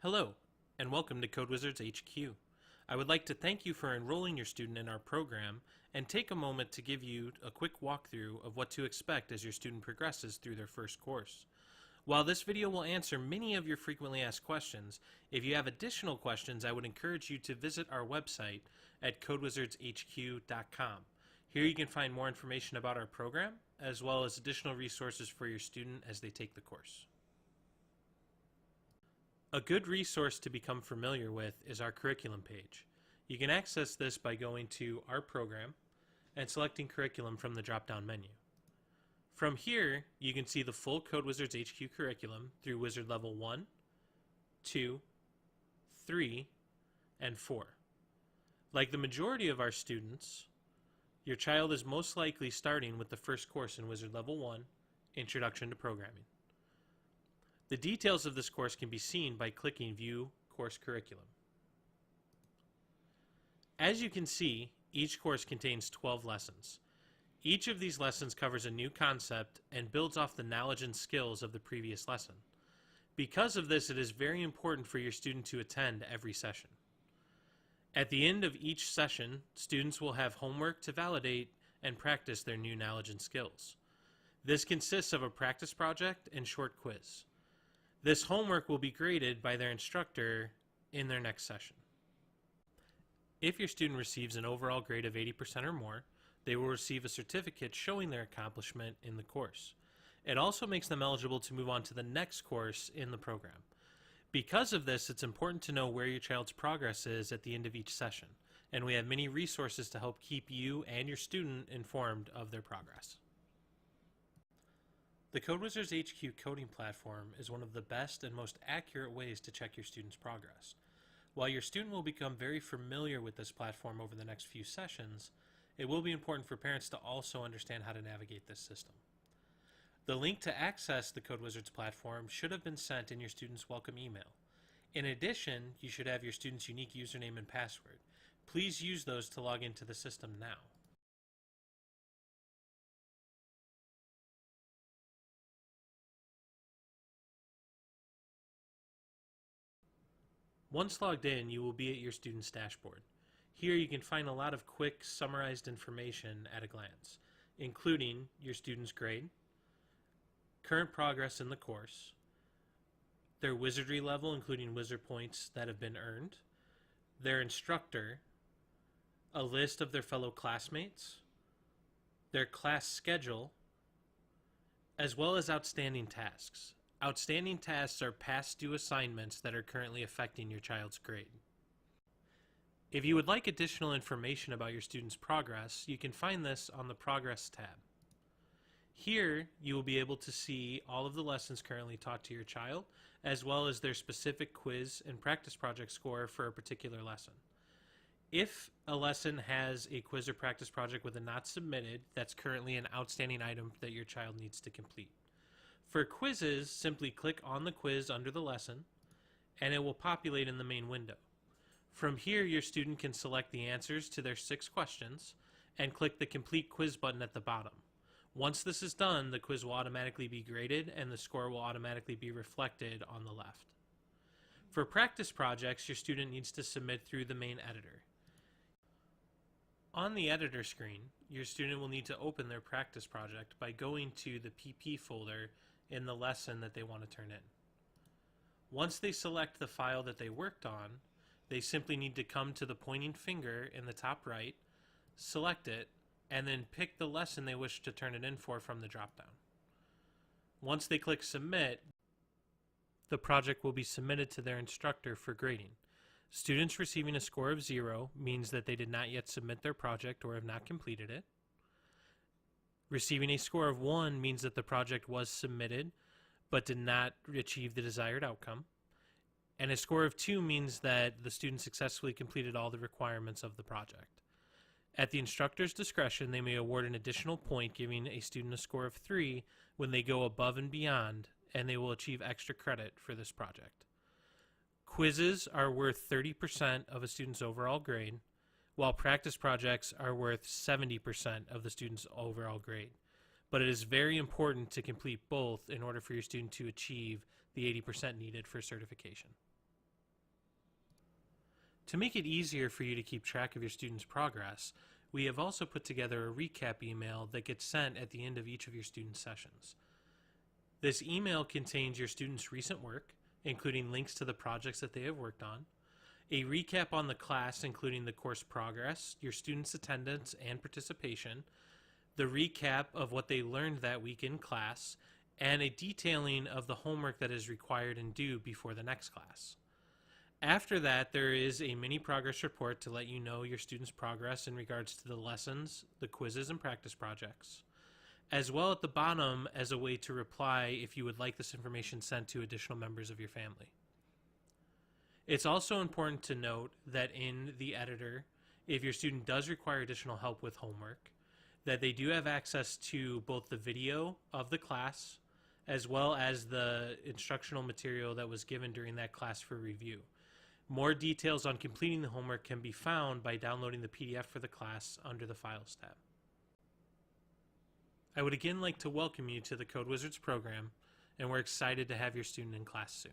Hello, and welcome to CodeWizardsHQ. I would like to thank you for enrolling your student in our program and take a moment to give you a quick walkthrough of what to expect as your student progresses through their first course. While this video will answer many of your frequently asked questions, if you have additional questions, I would encourage you to visit our website at CodeWizardsHQ.com. Here you can find more information about our program, as well as additional resources for your student as they take the course. A good resource to become familiar with is our curriculum page. You can access this by going to Our Program and selecting Curriculum from the drop-down menu. From here, you can see the full CodeWizards HQ curriculum through Wizard Level 1, 2, 3, and 4. Like the majority of our students, your child is most likely starting with the first course in Wizard Level 1, Introduction to Programming. The details of this course can be seen by clicking View Course Curriculum. As you can see, each course contains 12 lessons. Each of these lessons covers a new concept and builds off the knowledge and skills of the previous lesson. Because of this, it is very important for your student to attend every session. At the end of each session, students will have homework to validate and practice their new knowledge and skills. This consists of a practice project and short quiz. This homework will be graded by their instructor in their next session. If your student receives an overall grade of 80% or more, they will receive a certificate showing their accomplishment in the course. It also makes them eligible to move on to the next course in the program. Because of this, it's important to know where your child's progress is at the end of each session, and we have many resources to help keep you and your student informed of their progress. The CodeWizards HQ coding platform is one of the best and most accurate ways to check your student's progress. While your student will become very familiar with this platform over the next few sessions, it will be important for parents to also understand how to navigate this system. The link to access the CodeWizards platform should have been sent in your student's welcome email. In addition, you should have your student's unique username and password. Please use those to log into the system now. Once logged in, you will be at your student's dashboard. Here you can find a lot of quick, summarized information at a glance, including your student's grade, current progress in the course, their wizardry level, including wizard points that have been earned, their instructor, a list of their fellow classmates, their class schedule, as well as outstanding tasks. Outstanding tasks are past due assignments that are currently affecting your child's grade. If you would like additional information about your student's progress, you can find this on the Progress tab. Here, you will be able to see all of the lessons currently taught to your child, as well as their specific quiz and practice project score for a particular lesson. If a lesson has a quiz or practice project with a not submitted, that's currently an outstanding item that your child needs to complete. For quizzes, simply click on the quiz under the lesson, and it will populate in the main window. From here, your student can select the answers to their 6 questions and click the Complete Quiz button at the bottom. Once this is done, the quiz will automatically be graded and the score will automatically be reflected on the left. For practice projects, your student needs to submit through the main editor. On the editor screen, your student will need to open their practice project by going to the PP folder in the lesson that they want to turn in. Once they select the file that they worked on, they simply need to come to the pointing finger in the top right, select it, and then pick the lesson they wish to turn it in for from the dropdown. Once they click Submit, the project will be submitted to their instructor for grading. Students receiving a score of 0 means that they did not yet submit their project or have not completed it. Receiving a score of 1 means that the project was submitted but did not achieve the desired outcome. And a score of 2 means that the student successfully completed all the requirements of the project. At the instructor's discretion, they may award an additional point, giving a student a score of 3 when they go above and beyond, and they will achieve extra credit for this project. Quizzes are worth 30% of a student's overall grade, while practice projects are worth 70% of the student's overall grade. But it is very important to complete both in order for your student to achieve the 80% needed for certification. To make it easier for you to keep track of your students' progress, we have also put together a recap email that gets sent at the end of each of your student sessions. This email contains your students' recent work, including links to the projects that they have worked on, a recap on the class, including the course progress, your students' attendance and participation, the recap of what they learned that week in class, and a detailing of the homework that is required and due before the next class. After that, there is a mini progress report to let you know your students' progress in regards to the lessons, the quizzes, and practice projects, as well at the bottom as a way to reply if you would like this information sent to additional members of your family. It's also important to note that in the editor, if your student does require additional help with homework, that they do have access to both the video of the class as well as the instructional material that was given during that class for review. More details on completing the homework can be found by downloading the PDF for the class under the Files tab. I would again like to welcome you to the CodeWizards program, and we're excited to have your student in class soon.